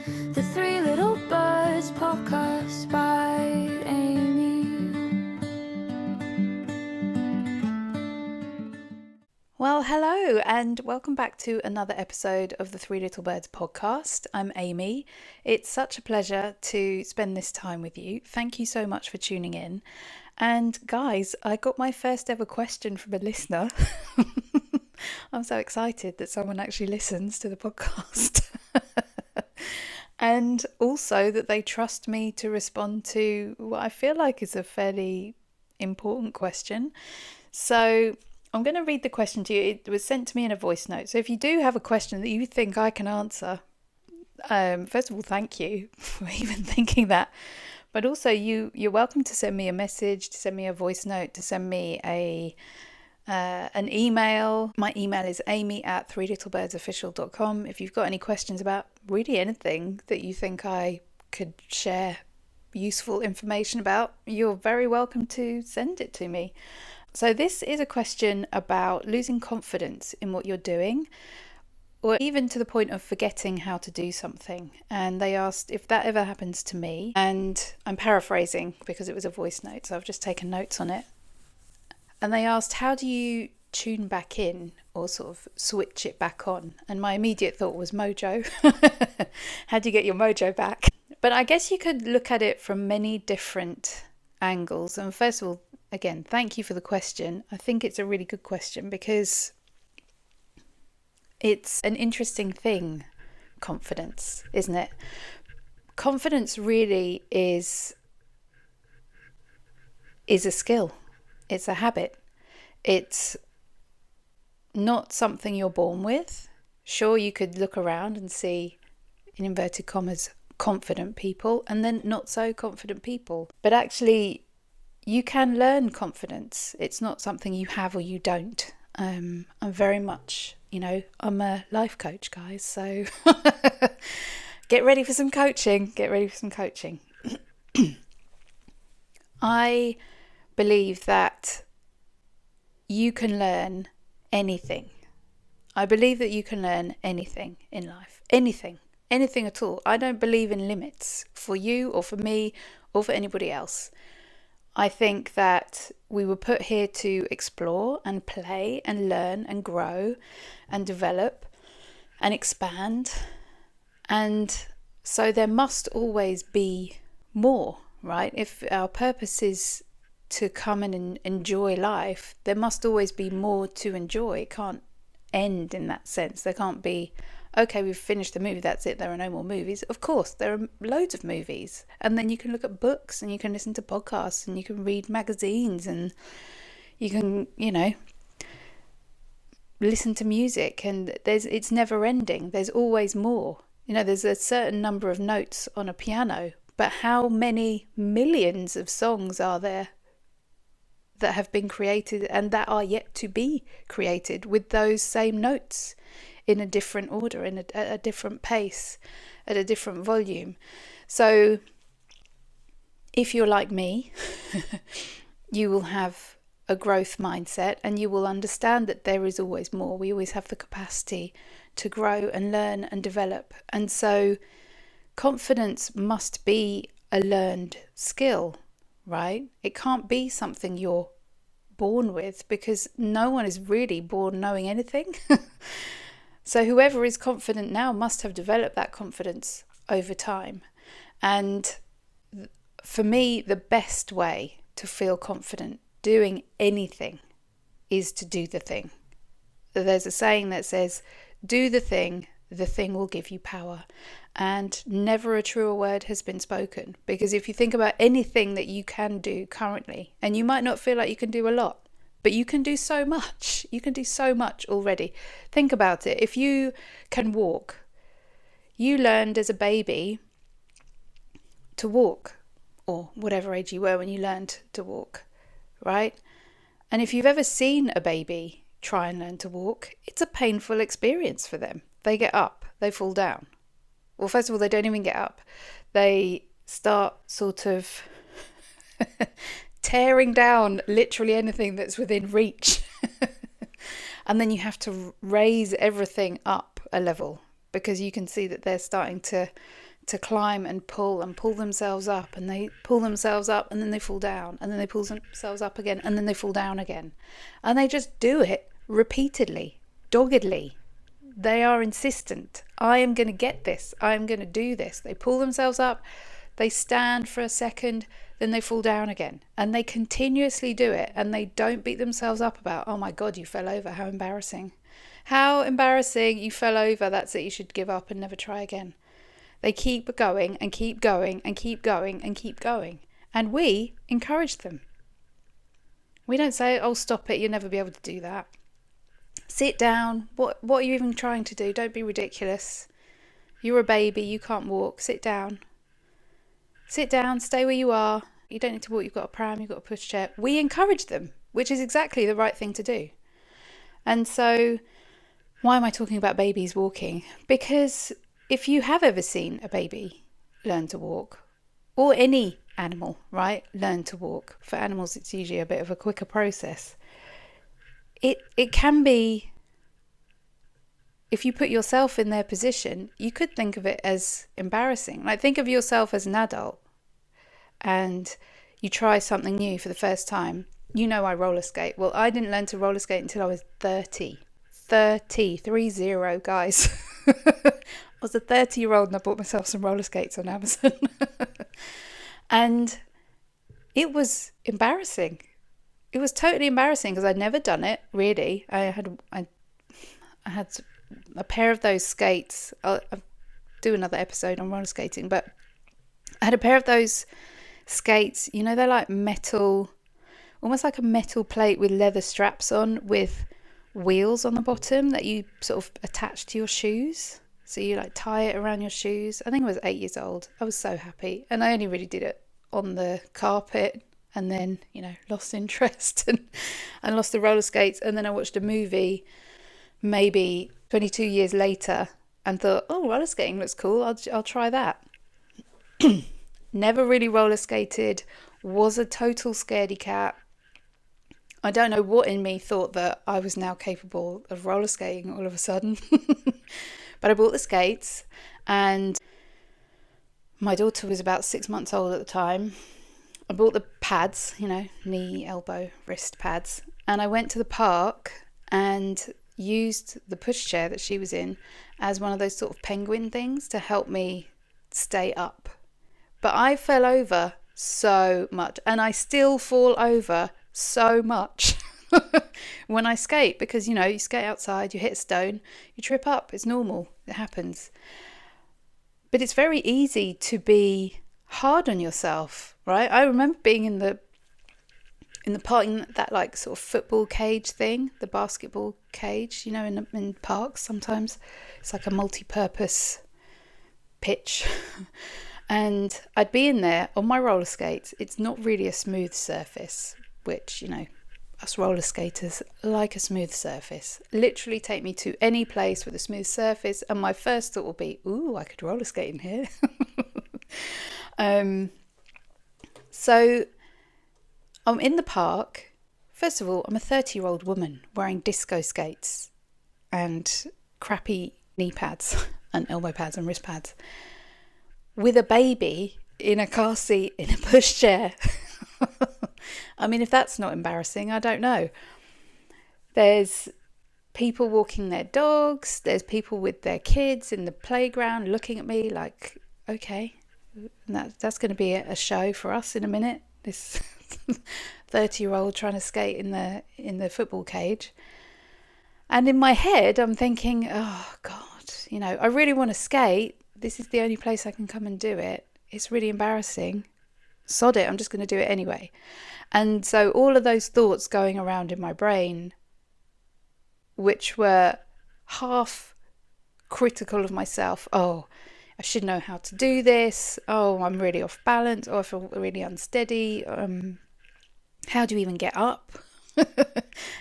The Three Little Birds podcast by Amy. Well, hello and welcome back to another episode of the Three Little Birds podcast. I'm Amy. It's such a pleasure to spend this time with you. Thank you so much for tuning in. And guys, I got my first ever question from a listener. I'm so excited that someone actually listens to the podcast. And also that they trust me to respond to what I feel like is a fairly important question. So I'm going to read the question to you. It was sent to me in a voice note. So if you do have a question that you think I can answer, first of all, thank you for even thinking that. But also you're welcome to send me a message, to send me a voice note, to send me an email. My email is amy@threelittlebirdsofficial.com. If you've got any questions about really anything that you think I could share useful information about, you're very welcome to send it to me. So this is a question about losing confidence in what you're doing, or even to the point of forgetting how to do something. And they asked if that ever happens to me. And I'm paraphrasing because it was a voice note, so I've just taken notes on it. And they asked, how do you tune back in or sort of switch it back on? And my immediate thought was mojo. How do you get your mojo back? But I guess you could look at it from many different angles. And first of all, again, thank you for the question. I think it's a really good question because it's an interesting thing, confidence, isn't it? Confidence really is a skill. It's a habit. It's not something you're born with. Sure, you could look around and see, in inverted commas, confident people and then not so confident people. But actually, you can learn confidence. It's not something you have or you don't. I'm very much, I'm a life coach, guys. So get ready for some coaching. I believe that you can learn anything. I believe that you can learn anything in life. Anything at all. I don't believe in limits for you or for me or for anybody else. I think that we were put here to explore and play and learn and grow and develop and expand. And so there must always be more, right? If our purpose is to come and enjoy life, there must always be more to enjoy. It can't end in that sense. There can't be, okay, we've finished the movie, that's it, there are no more movies. Of course, there are loads of movies. And then you can look at books and you can listen to podcasts and you can read magazines and you can, listen to music, and it's never ending. There's always more. There's a certain number of notes on a piano, but how many millions of songs are there that have been created and that are yet to be created with those same notes in a different order, at a different pace, at a different volume. So if you're like me, you will have a growth mindset and you will understand that there is always more. We always have the capacity to grow and learn and develop. And so confidence must be a learned skill, right? It can't be something you're born with, because no one is really born knowing anything. So whoever is confident now must have developed that confidence over time. And for me, the best way to feel confident doing anything is to do the thing. There's a saying that says, do the thing will give you power. And never a truer word has been spoken. Because if you think about anything that you can do currently, and you might not feel like you can do a lot, but you can do so much. You can do so much already. Think about it. If you can walk, you learned as a baby to walk, or whatever age you were when you learned to walk, right? And if you've ever seen a baby try and learn to walk, it's a painful experience for them. They get up, they fall down. Well, first of all, they don't even get up. They start sort of tearing down literally anything that's within reach. And then you have to raise everything up a level, because you can see that they're starting to to climb and pull themselves up, and they pull themselves up and then they fall down, and then they pull themselves up again and then they fall down again. And they just do it repeatedly, doggedly. They are insistent. I am going to get this. I am going to do this. They pull themselves up, they stand for a second, then they fall down again. And they continuously do it, and they don't beat themselves up about, oh my God, you fell over. How embarrassing. How embarrassing, you fell over. That's it. You should give up and never try again. They keep going and keep going and keep going and keep going. And we encourage them. We don't say, oh, stop it. You'll never be able to do that. Sit down. What are you even trying to do? Don't be ridiculous. You're a baby. You can't walk. Sit down. Sit down. Stay where you are. You don't need to walk. You've got a pram. You've got a pushchair. We encourage them, which is exactly the right thing to do. And so why am I talking about babies walking? Because if you have ever seen a baby learn to walk, or any animal, right, learn to walk, for animals it's usually a bit of a quicker process. It can be, if you put yourself in their position, you could think of it as embarrassing. Like, think of yourself as an adult and you try something new for the first time. You know, I roller skate. Well, I didn't learn to roller skate until I was 30, guys. I was a 30-year-old and I bought myself some roller skates on Amazon. And it was embarrassing. It was totally embarrassing because I'd never done it, really. I had a pair of those skates. I'll do another episode on roller skating, but I had a pair of those skates. You know, they're like metal, almost like a metal plate with leather straps on with wheels on the bottom that you sort of attach to your shoes. So you like tie it around your shoes. I think I was 8 years old. I was so happy. And I only really did it on the carpet, and then, you know, lost interest and lost the roller skates. And then I watched a movie maybe 22 years later and thought, oh, roller skating looks cool. I'll try that. Never really roller skated. Was a total scaredy cat. I don't know what in me thought that I was now capable of roller skating all of a sudden. But I bought the skates, and my daughter was about 6 months old at the time. I bought the pads, you know, knee, elbow, wrist pads. And I went to the park and used the pushchair that she was in as one of those sort of penguin things to help me stay up. But I fell over so much, and I still fall over so much when I skate, because, you know, you skate outside, you hit a stone, you trip up. It's normal. It happens. But it's very easy to be hard on yourself, right? I remember being in the park, in that like sort of football cage thing, the basketball cage, you know, in parks sometimes. It's like a multi-purpose pitch. And I'd be in there on my roller skates. It's not really a smooth surface, which, you know, us roller skaters like a smooth surface. Literally take me to any place with a smooth surface, and my first thought will be, ooh, I could roller skate in here. So I'm in the park. First of all, I'm a 30-year-old woman wearing disco skates and crappy knee pads and elbow pads and wrist pads with a baby in a car seat in a pushchair. I mean, if that's not embarrassing, I don't know. There's people walking their dogs. There's people with their kids in the playground looking at me like, okay, that's going to be a show for us in a minute. This 30-year-old trying to skate in the football cage. And in my head, I'm thinking, oh, God, you know, I really want to skate. This is the only place I can come and do it. It's really embarrassing. Sod it, I'm just going to do it anyway. And so all of those thoughts going around in my brain, which were half critical of myself. Oh, I should know how to do this. Oh, I'm really off balance. Oh, I feel really unsteady. How do you even get up?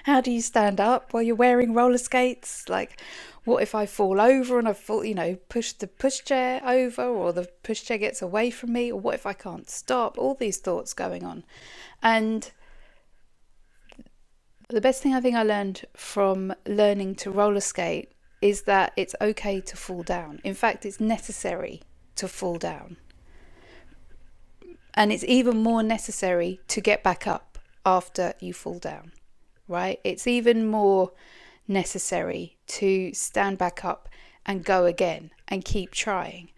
How do you stand up while you're wearing roller skates? Like, what if I fall over and I fall, you know, push the pushchair over, or the pushchair gets away from me? Or what if I can't stop? All these thoughts going on. And the best thing I think I learned from learning to roller skate is that it's okay to fall down. In fact, it's necessary to fall down. And it's even more necessary to get back up after you fall down, right? It's even more necessary to stand back up and go again and keep trying.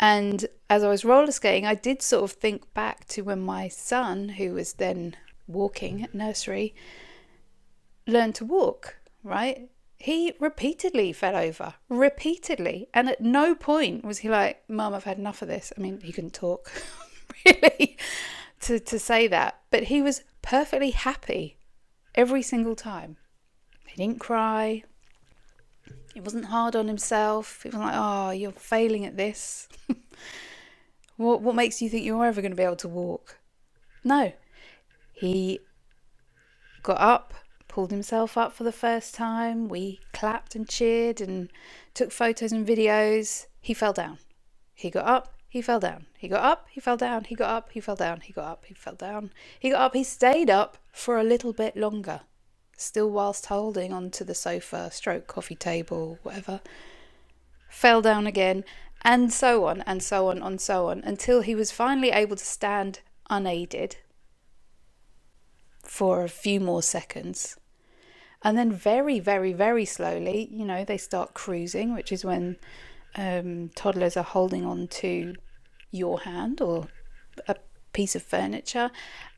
And as I was roller skating, I did sort of think back to when my son, who was then walking at nursery, learned to walk, right? He repeatedly fell over, repeatedly. And at no point was he like, Mum, I've had enough of this. I mean, he couldn't talk really to say that, but he was perfectly happy every single time. He didn't cry. He wasn't hard on himself. He wasn't like, oh, you're failing at this. What makes you think you're ever going to be able to walk? No. He got up, pulled himself up for the first time. We clapped and cheered and took photos and videos. He fell down. He got up, he fell down. He got up, he fell down. He got up, he fell down. He got up, he fell down. He got up, he stayed up for a little bit longer, still whilst holding onto the sofa, stroke coffee table, whatever. Fell down again, and so on, and so on, and so on, until he was finally able to stand unaided for a few more seconds. And then very, very, very slowly, they start cruising, which is when toddlers are holding on to your hand or a piece of furniture,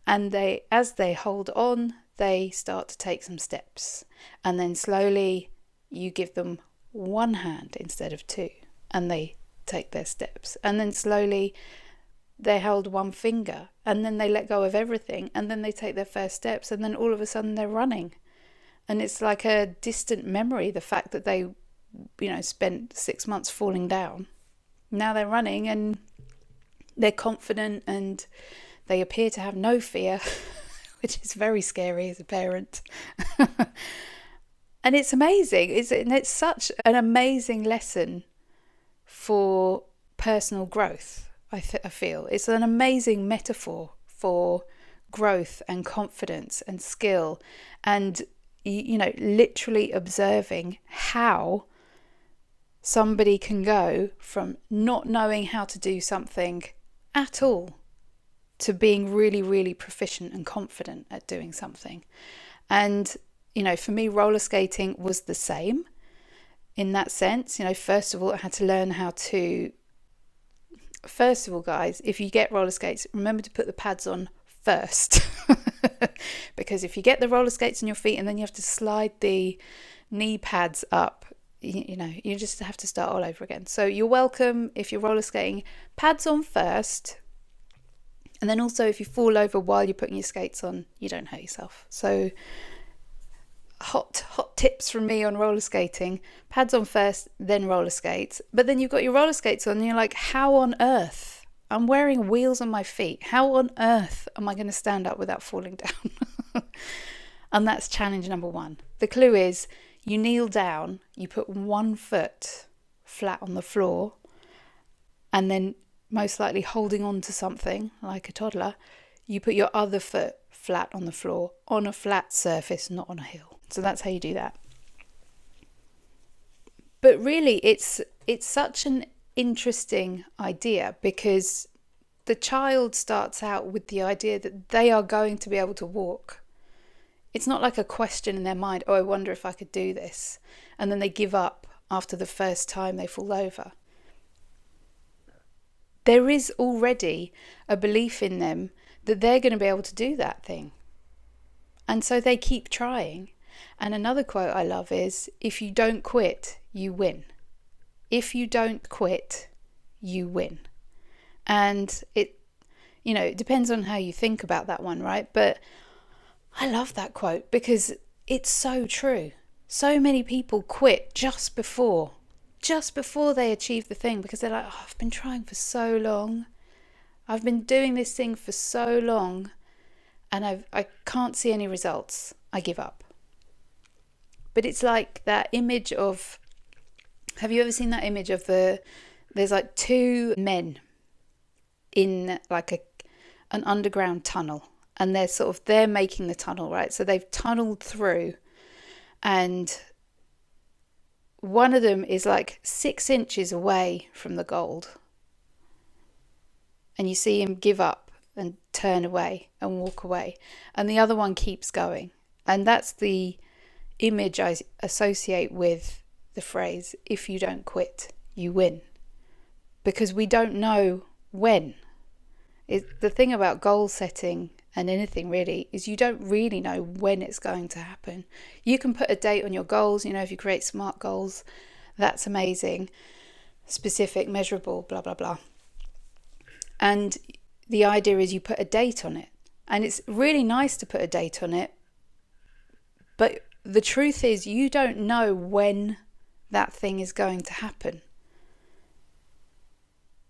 and as they hold on, they start to take some steps, and then slowly you give them one hand instead of two, and they take their steps, and then slowly they hold one finger, and then they let go of everything, and then they take their first steps, and then all of a sudden they're running. And it's like a distant memory, the fact that they spent 6 months falling down. Now they're running and they're confident and they appear to have no fear, which is very scary as a parent. And it's amazing. It's such an amazing lesson for personal growth, I feel. It's an amazing metaphor for growth and confidence and skill, and literally observing how somebody can go from not knowing how to do something at all to being really, really proficient and confident at doing something. And, for me, roller skating was the same in that sense. First of all, I had to learn how to... First of all, guys, if you get roller skates, remember to put the pads on first. Because if you get the roller skates on your feet and then you have to slide the knee pads up, you just have to start all over again. So you're welcome, if you're roller skating, pads on first. And then also, if you fall over while you're putting your skates on, you don't hurt yourself. So hot tips from me on roller skating: pads on first, then roller skates. But then you've got your roller skates on and you're like, how on earth? I'm wearing wheels on my feet. How on earth am I going to stand up without falling down? And that's challenge number one. The clue is you kneel down, you put one foot flat on the floor, and then most likely holding on to something like a toddler, you put your other foot flat on the floor on a flat surface, not on a hill. So that's how you do that. But really, it's such an interesting idea, because the child starts out with the idea that they are going to be able to walk. It's not like a question in their mind, oh, I wonder if I could do this, and then they give up after the first time they fall over. There is already a belief in them that they're going to be able to do that thing, and so they keep trying. And another quote I love is, if you don't quit, you win. If you don't quit, you win. And it depends on how you think about that one, right? But I love that quote because it's so true. So many people quit just before they achieve the thing, because they're like, oh, I've been trying for so long. I've been doing this thing for so long and I can't see any results. I give up. But it's like that image of, have you ever seen that image of there's like two men in like an underground tunnel, and they're making the tunnel, right? So they've tunneled through, and one of them is like 6 inches away from the gold, and you see him give up and turn away and walk away, and the other one keeps going. And that's the image I associate with the phrase, if you don't quit, you win. Because we don't know when. The thing about goal setting and anything really is you don't really know when it's going to happen. You can put a date on your goals. If you create SMART goals, that's amazing. Specific, measurable, blah, blah, blah. And the idea is you put a date on it. And it's really nice to put a date on it. But the truth is you don't know when that thing is going to happen.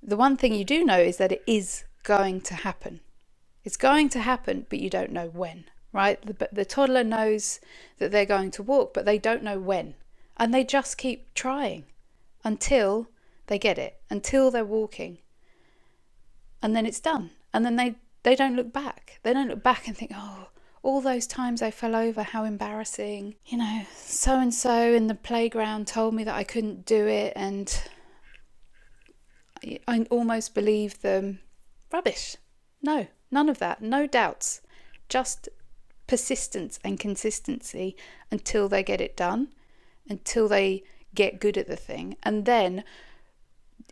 The one thing you do know is that it is going to happen. It's going to happen, but you don't know when, right? The toddler knows that they're going to walk, but they don't know when. And they just keep trying until they get it, until they're walking. And then it's done. And then they don't look back. They don't look back and think, oh, all those times I fell over, how embarrassing. So-and-so in the playground told me that I couldn't do it, and I almost believed them. Rubbish. No, none of that. No doubts. Just persistence and consistency until they get it done, until they get good at the thing. And then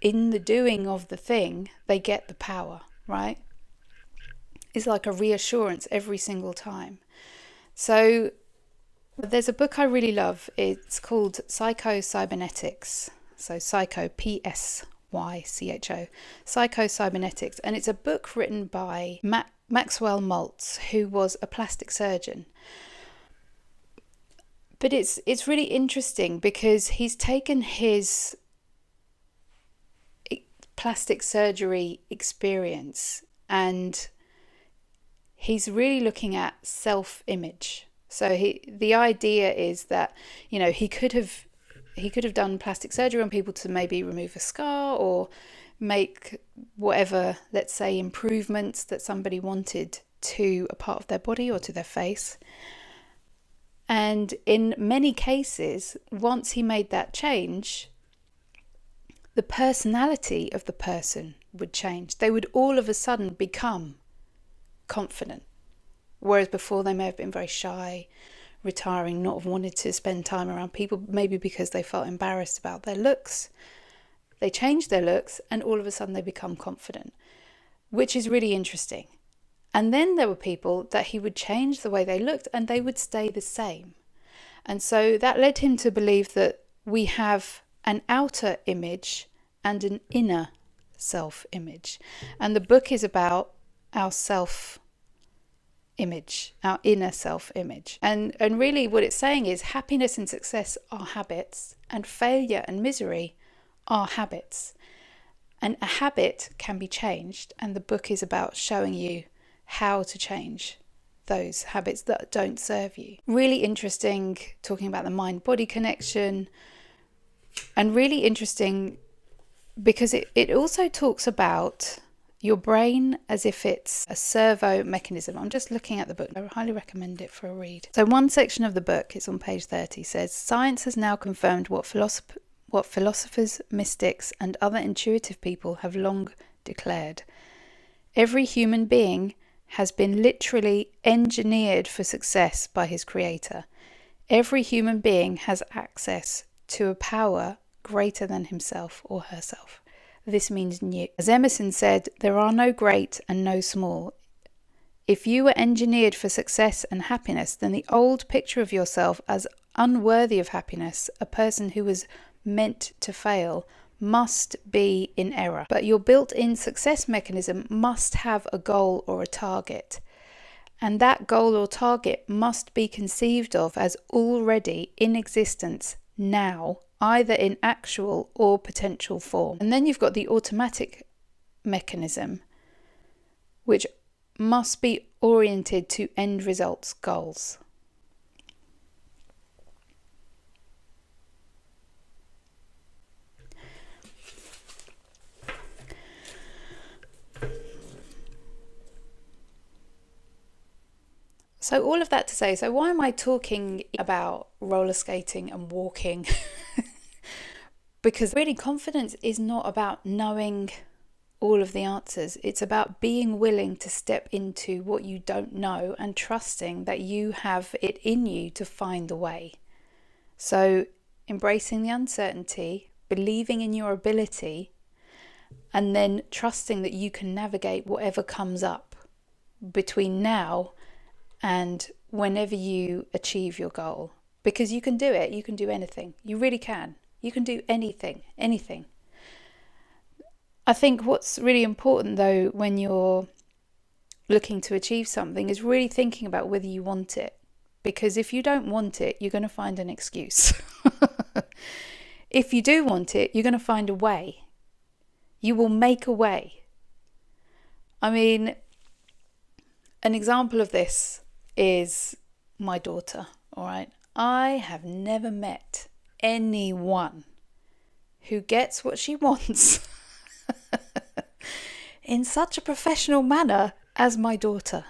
in the doing of the thing, they get the power, right? It's like a reassurance every single time. So there's a book I really love. It's called Psycho-Cybernetics. So Psycho, P-S-Y-C-H-O, Psycho-Cybernetics. And it's a book written by Maxwell Maltz, who was a plastic surgeon. But it's really interesting because he's taken his plastic surgery experience and he's really looking at self-image. So the idea is that, he could have done plastic surgery on people to maybe remove a scar or make whatever, let's say, improvements that somebody wanted to a part of their body or to their face. And in many cases, once he made that change, the personality of the person would change. They would all of a sudden become confident. Whereas before they may have been very shy, retiring, not have wanted to spend time around people, maybe because they felt embarrassed about their looks. They change their looks and all of a sudden they become confident, which is really interesting. And then there were people that he would change the way they looked and they would stay the same. And so that led him to believe that we have an outer image and an inner self-image. And the book is about our self-image, our inner self-image. And really what it's saying is happiness and success are habits, and failure and misery are habits. And a habit can be changed, and the book is about showing you how to change those habits that don't serve you. Really interesting, talking about the mind-body connection, and really interesting because it also talks about your brain as if it's a servo mechanism. I'm just looking at the book. I highly recommend it for a read. So one section of the book, it's on page 30, says, science has now confirmed what philosophers, mystics, and other intuitive people have long declared. Every human being has been literally engineered for success by his creator. Every human being has access to a power greater than himself or herself. This means new. As Emerson said, there are no great and no small. If you were engineered for success and happiness, then the old picture of yourself as unworthy of happiness, a person who was meant to fail, must be in error. But your built-in success mechanism must have a goal or a target. And that goal or target must be conceived of as already in existence now, either in actual or potential form. And then you've got the automatic mechanism, which must be oriented to end results, goals. So all of that to say, so why am I talking about roller skating and walking? Because really confidence is not about knowing all of the answers. It's about being willing to step into what you don't know and trusting that you have it in you to find the way. So embracing the uncertainty, believing in your ability, and then trusting that you can navigate whatever comes up between now and whenever you achieve your goal. Because you can do it, you can do anything. You really can. You can do anything. I think what's really important though when you're looking to achieve something is really thinking about whether you want it. Because if you don't want it, you're going to find an excuse. If you do want it, you're going to find a way. You will make a way. I mean, an example of this is my daughter, all right? I have never met anyone who gets what she wants in such a professional manner as my daughter.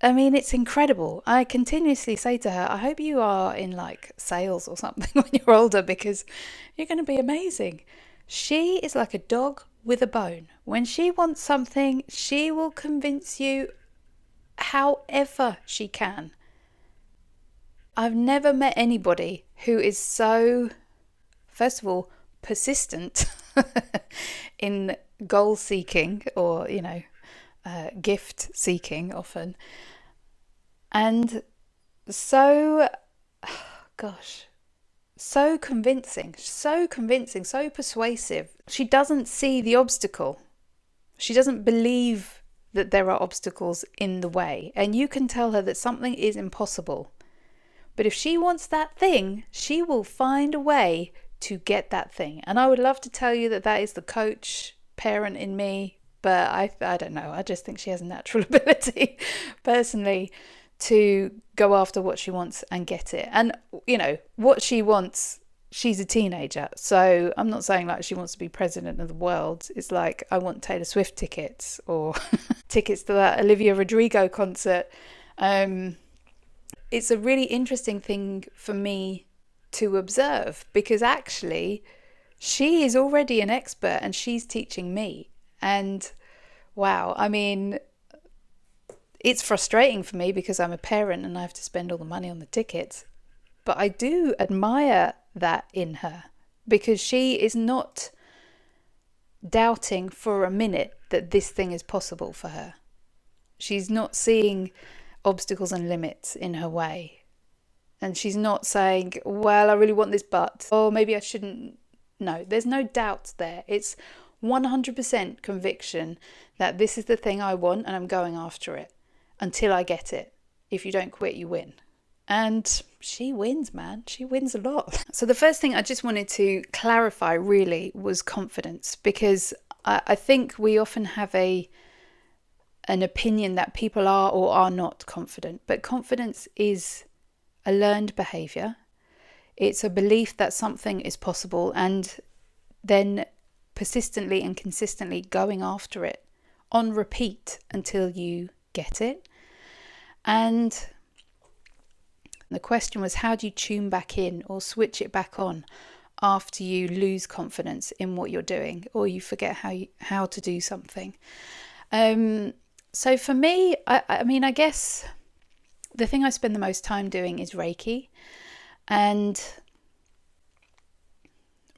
I mean, it's incredible. I continuously say to her, I hope you are in like sales or something when you're older, because you're going to be amazing. She is like a dog with a bone. When she wants something, she will convince you however she can. I've never met anybody who is so, first of all, persistent in goal seeking, or gift seeking often, and so convincing, so persuasive. She doesn't see the obstacle. She doesn't believe that there are obstacles in the way, and you can tell her that something is impossible, but if she wants that thing, she will find a way to get that thing. And I would love to tell you that that is the coach parent in me, but I don't know. I just think she has a natural ability personally to go after what she wants and get it. And what she wants, she's a teenager, so I'm not saying like she wants to be president of the world. It's like, I want Taylor Swift tickets or tickets to that Olivia Rodrigo concert. It's a really interesting thing for me to observe, because actually she is already an expert and she's teaching me. And wow, I mean, it's frustrating for me because I'm a parent and I have to spend all the money on the tickets. But I do admire that in her, because she is not doubting for a minute that this thing is possible for her. She's not seeing obstacles and limits in her way. And she's not saying, well, I really want this, but, oh, maybe I shouldn't. No, there's no doubt there. It's 100% conviction that this is the thing I want and I'm going after it until I get it. If you don't quit, you win. And she wins, man. She wins a lot. So the first thing I just wanted to clarify really was confidence, because I think we often have an opinion that people are or are not confident. But confidence is a learned behavior. It's a belief that something is possible, and then persistently and consistently going after it on repeat until you get it. And the question was, how do you tune back in or switch it back on after you lose confidence in what you're doing, or you forget how to do something? So for me, I mean, I guess the thing I spend the most time doing is Reiki. And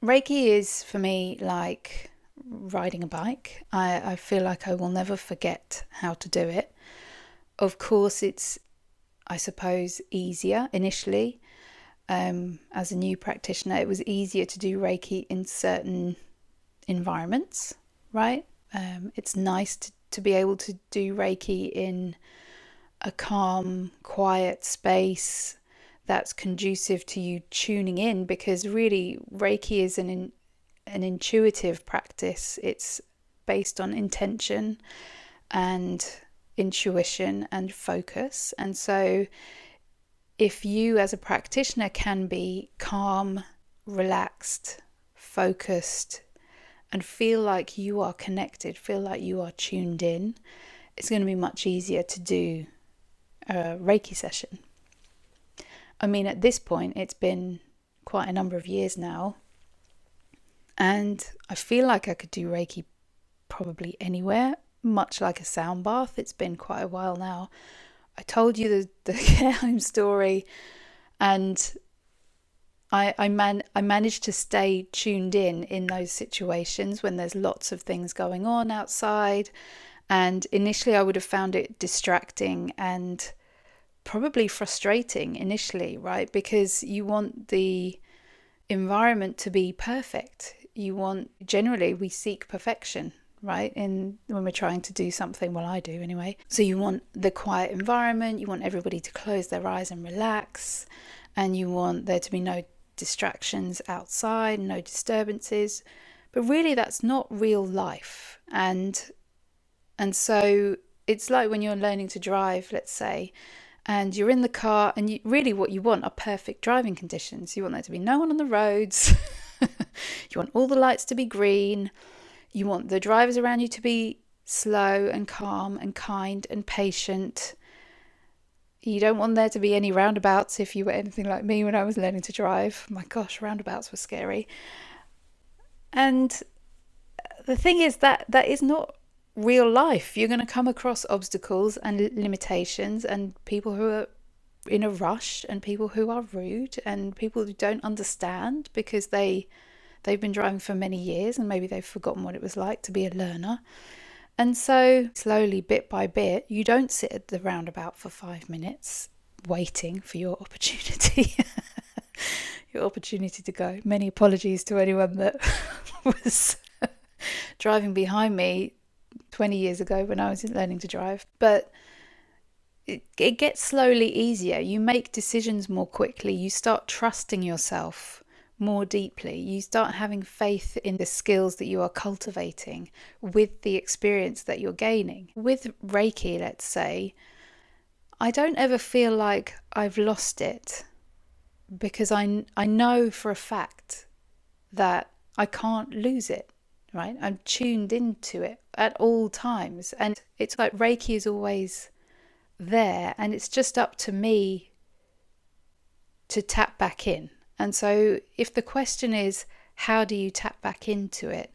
Reiki is for me like riding a bike. I feel like I will never forget how to do it. Of course, it's, I suppose, easier initially. As a new practitioner, it was easier to do Reiki in certain environments, right? It's nice to be able to do Reiki in a calm, quiet space that's conducive to you tuning in, because really Reiki is an intuitive practice. It's based on intention and intuition and focus. And so if you as a practitioner can be calm, relaxed, focused, and feel like you are connected, feel like you are tuned in, it's going to be much easier to do a Reiki session. I mean, at this point, it's been quite a number of years now, and I feel like I could do Reiki probably anywhere, much like a sound bath. It's been quite a while now. I told you the care home story, and I managed to stay tuned in those situations when there's lots of things going on outside. And initially I would have found it distracting and probably frustrating initially, right? Because you want the environment to be perfect. Generally we seek perfection, right? When we're trying to do something, well, I do anyway. So you want the quiet environment, you want everybody to close their eyes and relax, and you want there to be no distractions outside, no disturbances. But really that's not real life. And so it's like when you're learning to drive, let's say, and you're in the car, and really what you want are perfect driving conditions. You want there to be no one on the roads. You want all the lights to be green. You want the drivers around you to be slow and calm and kind and patient. You don't want there to be any roundabouts if you were anything like me when I was learning to drive. My gosh, roundabouts were scary. And the thing is that is not real life. You're going to come across obstacles and limitations and people who are in a rush and people who are rude and people who don't understand because they've been driving for many years and maybe they've forgotten what it was like to be a learner. And so slowly, bit by bit, you don't sit at the roundabout for 5 minutes waiting for your opportunity. Your opportunity to go. Many apologies to anyone that was driving behind me 20 years ago when I was learning to drive. But it gets slowly easier. You make decisions more quickly. You start trusting yourself more deeply. You start having faith in the skills that you are cultivating with the experience that you're gaining. With Reiki, let's say, I don't ever feel like I've lost it because I know for a fact that I can't lose it, right? I'm tuned into it at all times. And it's like Reiki is always there, and it's just up to me to tap back in. And so if the question is, how do you tap back into it?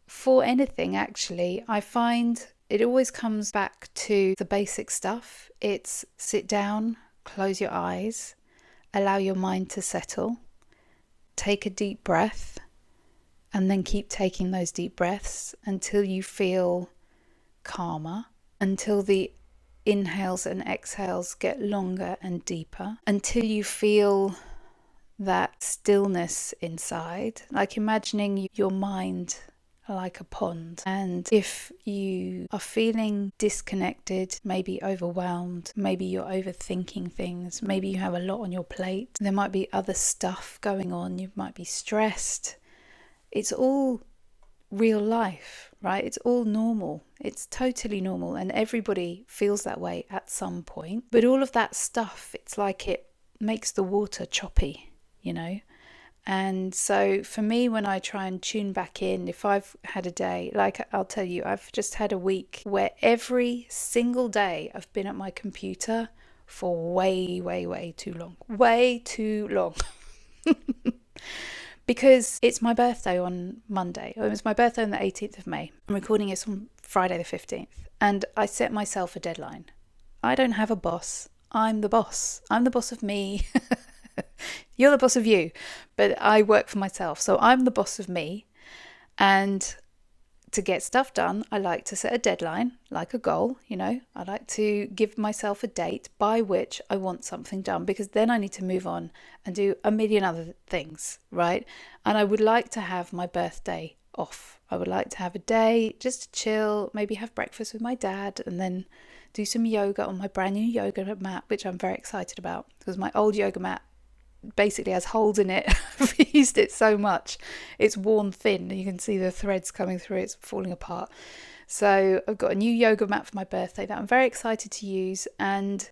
For anything, actually, I find it always comes back to the basic stuff. It's sit down, close your eyes, allow your mind to settle, take a deep breath, and then keep taking those deep breaths until you feel calmer, until the inhales and exhales get longer and deeper, until you feel that stillness inside, like imagining your mind like a pond. And if you are feeling disconnected, maybe overwhelmed, maybe you're overthinking things, maybe you have a lot on your plate, there might be other stuff going on, you might be stressed. It's all real life, right? It's all normal. It's totally normal, and everybody feels that way at some point. But all of that stuff, it's like it makes the water choppy, you know? And so for me, when I try and tune back in, if I've had a day, like I'll tell you, I've just had a week where every single day I've been at my computer for way too long. Way too long. Because it's my birthday on Monday. It was my birthday on the 18th of May. I'm recording this on Friday the 15th. And I set myself a deadline. I don't have a boss. I'm the boss. I'm the boss of me. You're the boss of you. But I work for myself. So I'm the boss of me. And to get stuff done, I like to set a deadline, like a goal, you know. I like to give myself a date by which I want something done, because then I need to move on and do a million other things, right? And I would like to have my birthday off. I would like to have a day just to chill, maybe have breakfast with my dad, and then do some yoga on my brand new yoga mat, which I'm very excited about, because my old yoga mat basically has holes in it. I've used it so much, it's worn thin. You can see the threads coming through, it's falling apart. So I've got a new yoga mat for my birthday that I'm very excited to use, and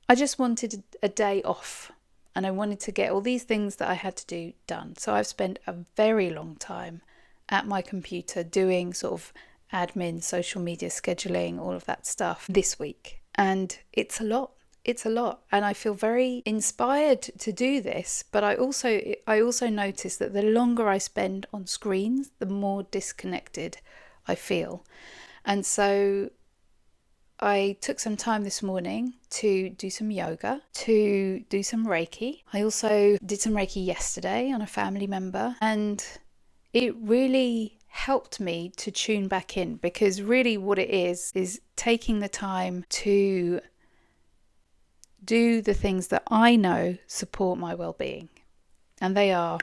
I just wanted a day off, and I wanted to get all these things that I had to do done. So I've spent a very long time at my computer doing sort of admin, social media scheduling, all of that stuff this week, and it's a lot. it's a lot, and I feel very inspired to do this, but I also notice that the longer I spend on screens, the more disconnected I feel. And so I took some time this morning to do some yoga, to do some Reiki. I also did some Reiki yesterday on a family member, and it really helped me to tune back in, because really what it is taking the time to do the things that I know support my well-being. And they are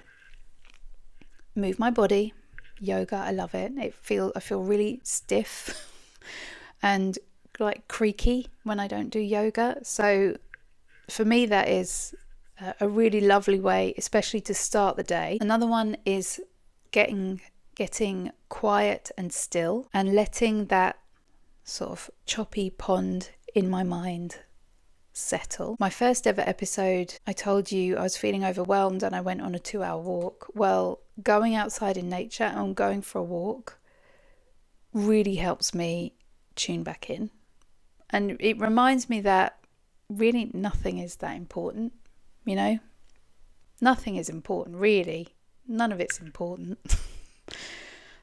move my body, yoga, I love it. I feel really stiff and like creaky when I don't do yoga. So for me, that is a really lovely way, especially to start the day. Another one is getting quiet and still, and letting that sort of choppy pond in my mind settle. My first ever episode, I told you I was feeling overwhelmed and I went on a 2-hour walk. Well, going outside in nature and going for a walk really helps me tune back in. And it reminds me that really nothing is that important, you know? Nothing is important, really. None of it's important.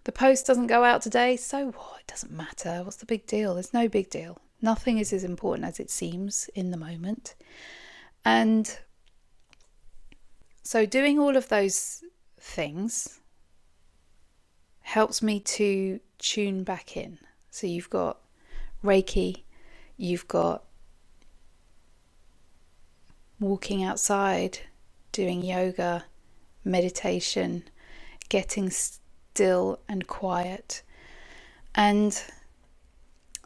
The post doesn't go out today, so what? It doesn't matter. What's the big deal? There's no big deal. Nothing is as important as it seems in the moment. And so doing all of those things helps me to tune back in. So you've got Reiki, you've got walking outside, doing yoga, meditation, getting still and quiet. And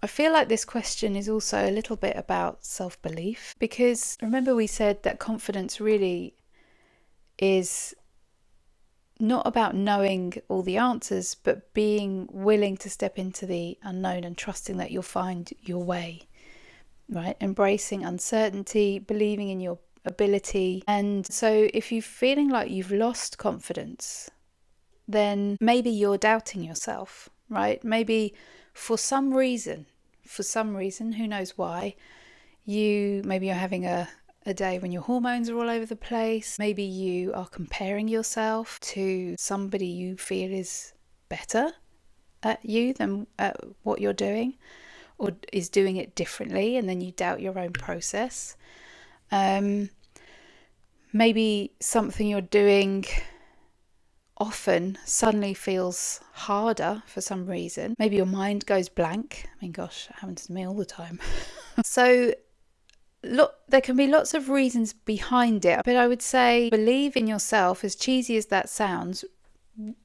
I feel like this question is also a little bit about self-belief, because remember we said that confidence really is not about knowing all the answers, but being willing to step into the unknown and trusting that you'll find your way, right? Embracing uncertainty, believing in your ability. And so if you're feeling like you've lost confidence, then maybe you're doubting yourself, right? Maybe for some reason, who knows why, maybe you're having a day when your hormones are all over the place. Maybe you are comparing yourself to somebody you feel is better at you than at what you're doing, or is doing it differently, and then you doubt your own process. Maybe something you're doing often suddenly feels harder for some reason. Maybe your mind goes blank. I mean, gosh, that happens to me all the time. So look, there can be lots of reasons behind it, but I would say believe in yourself, as cheesy as that sounds.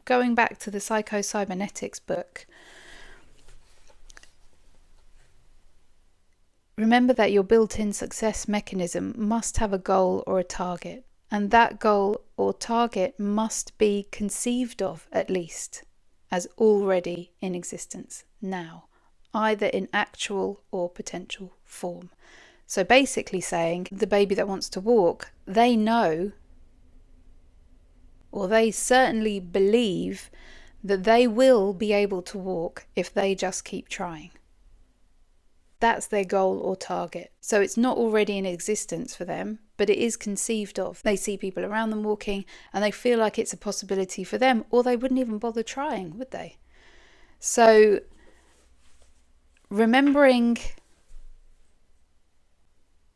Going back to the Psycho-Cybernetics book, remember that your built-in success mechanism must have a goal or a target. And that goal or target must be conceived of, at least, as already in existence now, either in actual or potential form. So basically saying, the baby that wants to walk, they know, or they certainly believe, that they will be able to walk if they just keep trying. That's their goal or target. So it's not already in existence for them, but it is conceived of. They see people around them walking and they feel like it's a possibility for them, or they wouldn't even bother trying, would they? So remembering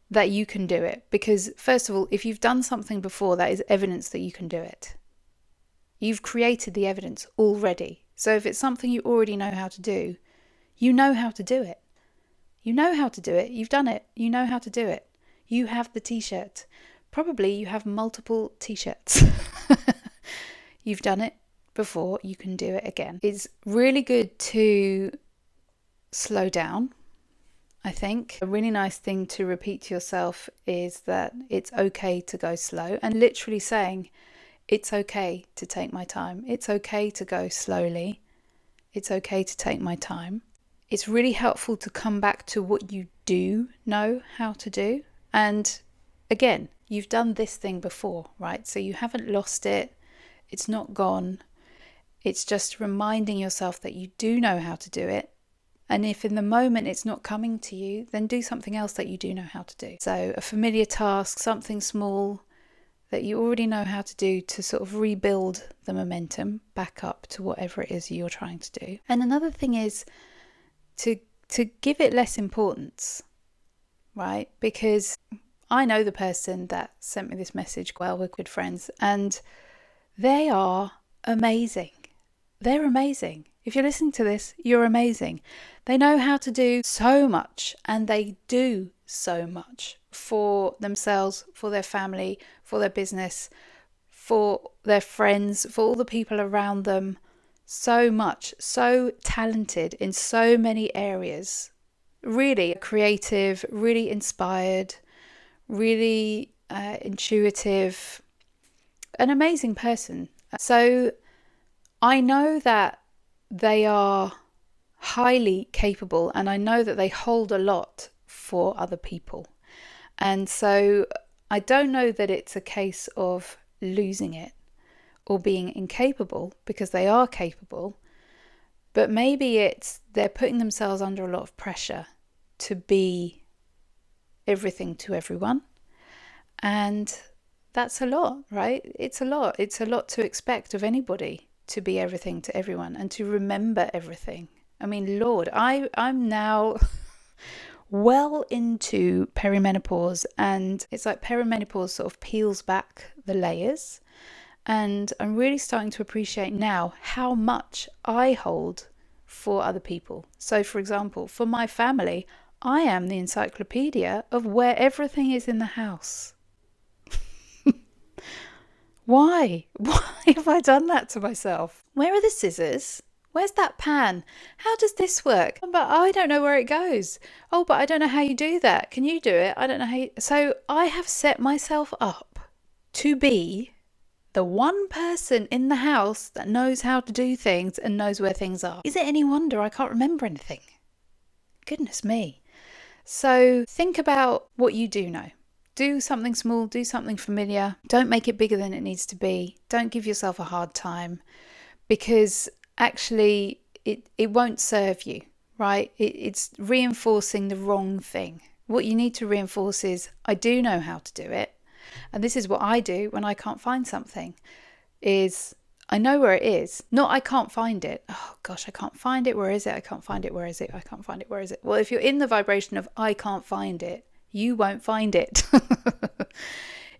that you can do it, because first of all, if you've done something before, that is evidence that you can do it. You've created the evidence already. So if it's something you already know how to do, you know how to do it. You know how to do it. You've done it. You know how to do it. You have the t-shirt. Probably you have multiple t-shirts. You've done it before. You can do it again. It's really good to slow down, I think. A really nice thing to repeat to yourself is that it's okay to go slow, and literally saying, it's okay to take my time. It's okay to go slowly. It's okay to take my time. It's really helpful to come back to what you do know how to do. And again, you've done this thing before, right? So you haven't lost it. It's not gone. It's just reminding yourself that you do know how to do it. And if in the moment it's not coming to you, then do something else that you do know how to do. So a familiar task, something small that you already know how to do to sort of rebuild the momentum back up to whatever it is you're trying to do. And another thing is to give it less importance, right? Because I know the person that sent me this message. Well, we're good friends, and they are amazing. They're amazing. If you're listening to this, you're amazing. They know how to do so much, and they do so much for themselves, for their family, for their business, for their friends, for all the people around them. So much, so talented in so many areas. Really creative, really inspired, really intuitive, an amazing person. So I know that they are highly capable, and I know that they hold a lot for other people. And so I don't know that it's a case of losing it or being incapable, because they are capable, but maybe it's they're putting themselves under a lot of pressure to be everything to everyone. And that's a lot, right? It's a lot. It's a lot to expect of anybody, to be everything to everyone and to remember everything. I mean, Lord, I'm now well into perimenopause, and it's like perimenopause sort of peels back the layers. And I'm really starting to appreciate now how much I hold for other people. So, for example, for my family, I am the encyclopedia of where everything is in the house. Why? Why have I done that to myself? Where are the scissors? Where's that pan? How does this work? But I don't know where it goes. Oh, but I don't know how you do that. Can you do it? I don't know how you... So I have set myself up to be the one person in the house that knows how to do things and knows where things are. Is it any wonder I can't remember anything? Goodness me. So think about what you do know. Do something small, do something familiar. Don't make it bigger than it needs to be. Don't give yourself a hard time, because actually it won't serve you, right? It's reinforcing the wrong thing. What you need to reinforce is, I do know how to do it. And this is what I do when I can't find something, is I know where it is. Not I can't find it. Oh gosh, I can't find it. Where is it? I can't find it. Where is it? I can't find it. Where is it? Well, if you're in the vibration of I can't find it, you won't find it.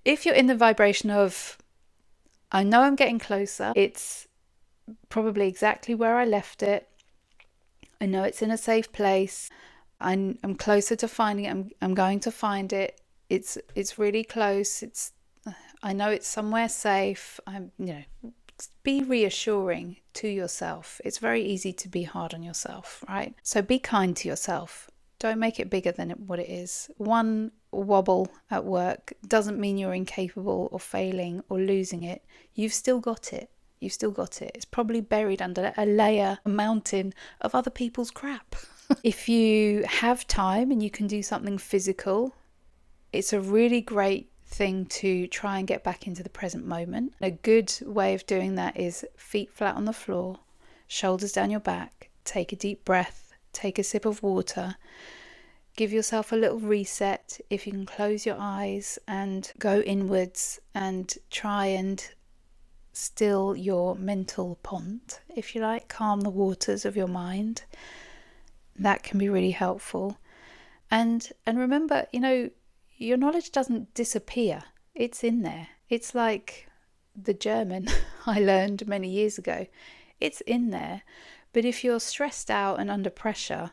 If you're in the vibration of I know I'm getting closer, it's probably exactly where I left it, I know it's in a safe place, I'm closer to finding it, I'm going to find it, it's really close, I know it's somewhere safe. Be reassuring to yourself. It's very easy to be hard on yourself, right? So be kind to yourself. Don't make it bigger than what it is. One wobble at work doesn't mean you're incapable or failing or losing it. You've still got it. You've still got it. It's probably buried under a mountain of other people's crap. If you have time and you can do something physical, it's a really great thing to try and get back into the present moment. A good way of doing that is feet flat on the floor, shoulders down your back, take a deep breath, take a sip of water, give yourself a little reset. If you can close your eyes and go inwards and try and still your mental pond, if you like, calm the waters of your mind, that can be really helpful. And remember, your knowledge doesn't disappear. It's in there. It's like the German I learned many years ago. It's in there. But if you're stressed out and under pressure,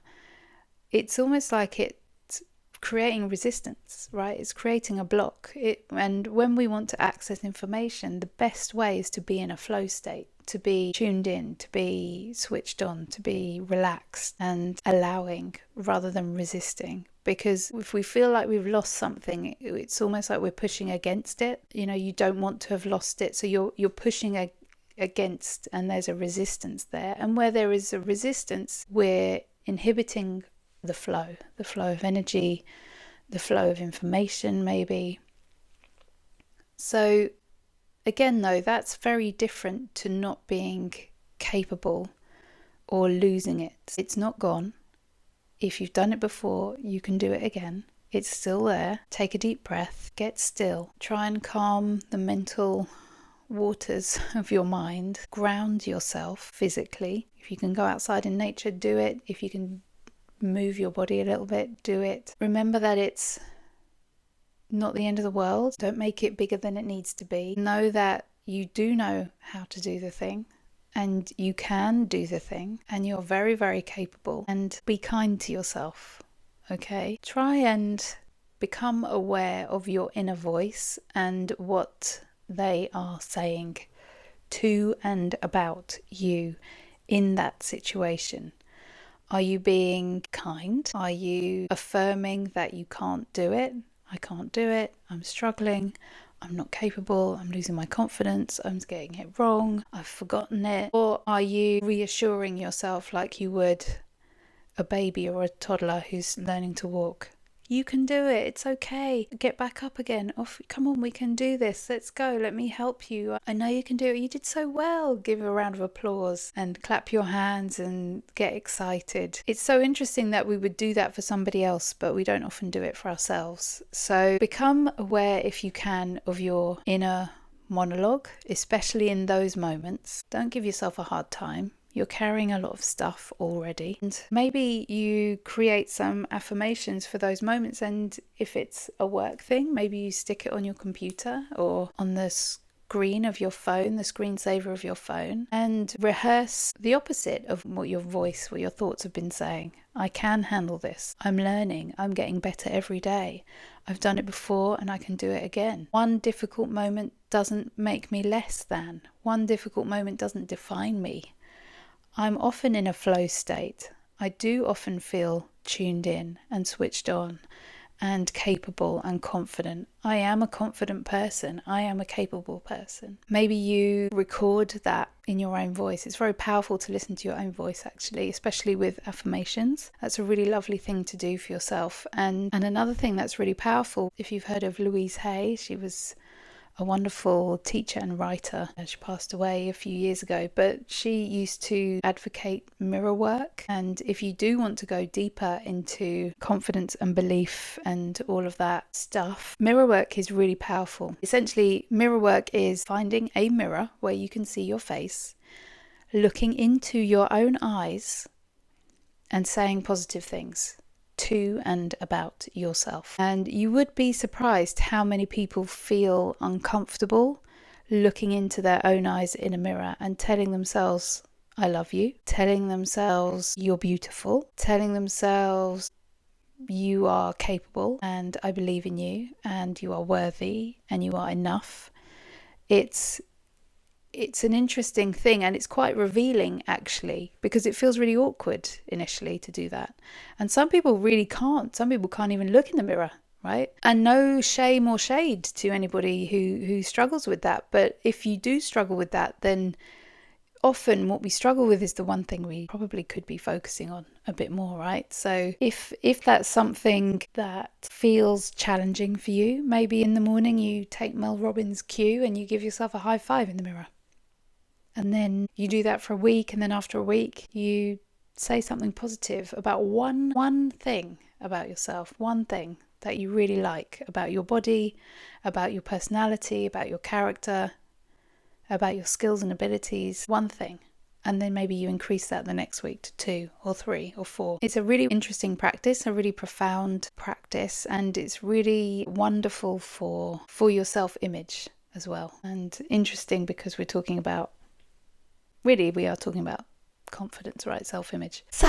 it's almost like it's creating resistance, right? It's creating a block. And when we want to access information, the best way is to be in a flow state, to be tuned in, to be switched on, to be relaxed and allowing rather than resisting. Because if we feel like we've lost something, it's almost like we're pushing against it. You don't want to have lost it, so you're pushing against, and there's a resistance there. And where there is a resistance, we're inhibiting the flow of energy, the flow of information maybe. So again, though, that's very different to not being capable or losing it. It's not gone. If you've done it before, you can do it again. It's still there. Take a deep breath, get still, try and calm the mental waters of your mind, ground yourself physically. If you can go outside in nature, do it. If you can move your body a little bit, do it. Remember that it's not the end of the world. Don't make it bigger than it needs to be. Know that you do know how to do the thing, and you can do the thing, and you're very, very capable. And be kind to yourself, okay? Try and become aware of your inner voice and what they are saying to and about you in that situation. Are you being kind? Are you affirming that you can't do it? I can't do it. I'm struggling. I'm not capable. I'm losing my confidence. I'm getting it wrong. I've forgotten it. Or are you reassuring yourself like you would a baby or a toddler who's learning to walk? You can do it. It's okay. Get back up again. Off. Come on, we can do this. Let's go. Let me help you. I know you can do it. You did so well. Give a round of applause and clap your hands and get excited. It's so interesting that we would do that for somebody else, but we don't often do it for ourselves. So become aware, if you can, of your inner monologue, especially in those moments. Don't give yourself a hard time. You're carrying a lot of stuff already. And maybe you create some affirmations for those moments. And if it's a work thing, maybe you stick it on your computer or on the screen of your phone, the screensaver of your phone, and rehearse the opposite of what your voice, what your thoughts have been saying. I can handle this. I'm learning. I'm getting better every day. I've done it before and I can do it again. One difficult moment doesn't make me less than. One difficult moment doesn't define me. I'm often in a flow state. I do often feel tuned in and switched on and capable and confident. I am a confident person. I am a capable person. Maybe you record that in your own voice. It's very powerful to listen to your own voice, actually, especially with affirmations. That's a really lovely thing to do for yourself. And another thing that's really powerful, if you've heard of Louise Hay, she was a wonderful teacher and writer. She passed away a few years ago, but she used to advocate mirror work. And if you do want to go deeper into confidence and belief and all of that stuff, mirror work is really powerful. Essentially, mirror work is finding a mirror where you can see your face, looking into your own eyes and saying positive things to and about yourself. And you would be surprised how many people feel uncomfortable looking into their own eyes in a mirror and telling themselves, I love you, telling themselves you're beautiful, telling themselves you are capable and I believe in you and you are worthy and you are enough. It's an interesting thing, and it's quite revealing actually, because it feels really awkward initially to do that. And some people really can't. Some people can't even look in the mirror, right? And no shame or shade to anybody who struggles with that. But if you do struggle with that, then often what we struggle with is the one thing we probably could be focusing on a bit more, right? So if that's something that feels challenging for you, maybe in the morning you take Mel Robbins' cue and you give yourself a high five in the mirror. And then you do that for a week, and then after a week you say something positive about one thing about yourself, one thing that you really like about your body, about your personality, about your character, about your skills and abilities, one thing. And then maybe you increase that the next week to 2 or 3 or 4. It's a really interesting practice, a really profound practice, and it's really wonderful for your self-image as well. And interesting because we are talking about confidence, right? Self-image. So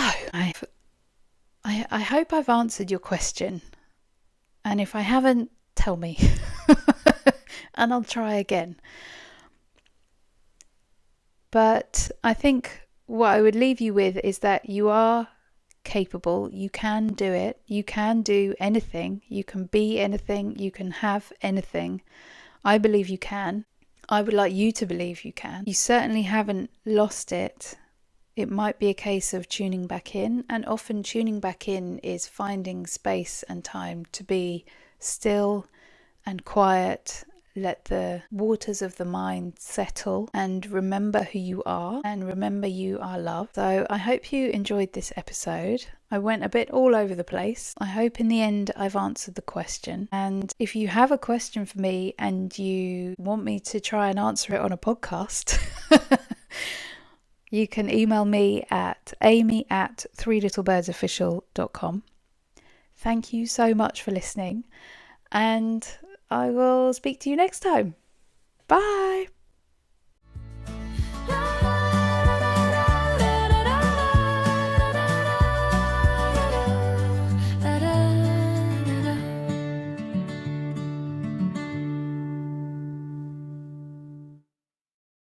I hope I've answered your question. And if I haven't, tell me. And I'll try again. But I think what I would leave you with is that you are capable. You can do it. You can do anything. You can be anything. You can have anything. I believe you can. I would like you to believe you can. You certainly haven't lost it. It might be a case of tuning back in, and often tuning back in is finding space and time to be still and quiet, let the waters of the mind settle and remember who you are and remember you are loved. So I hope you enjoyed this episode. I went a bit all over the place. I hope in the end I've answered the question. And if you have a question for me and you want me to try and answer it on a podcast, you can email me at amy@threelittlebirdsofficial.com. Thank you so much for listening, and I will speak to you next time. Bye!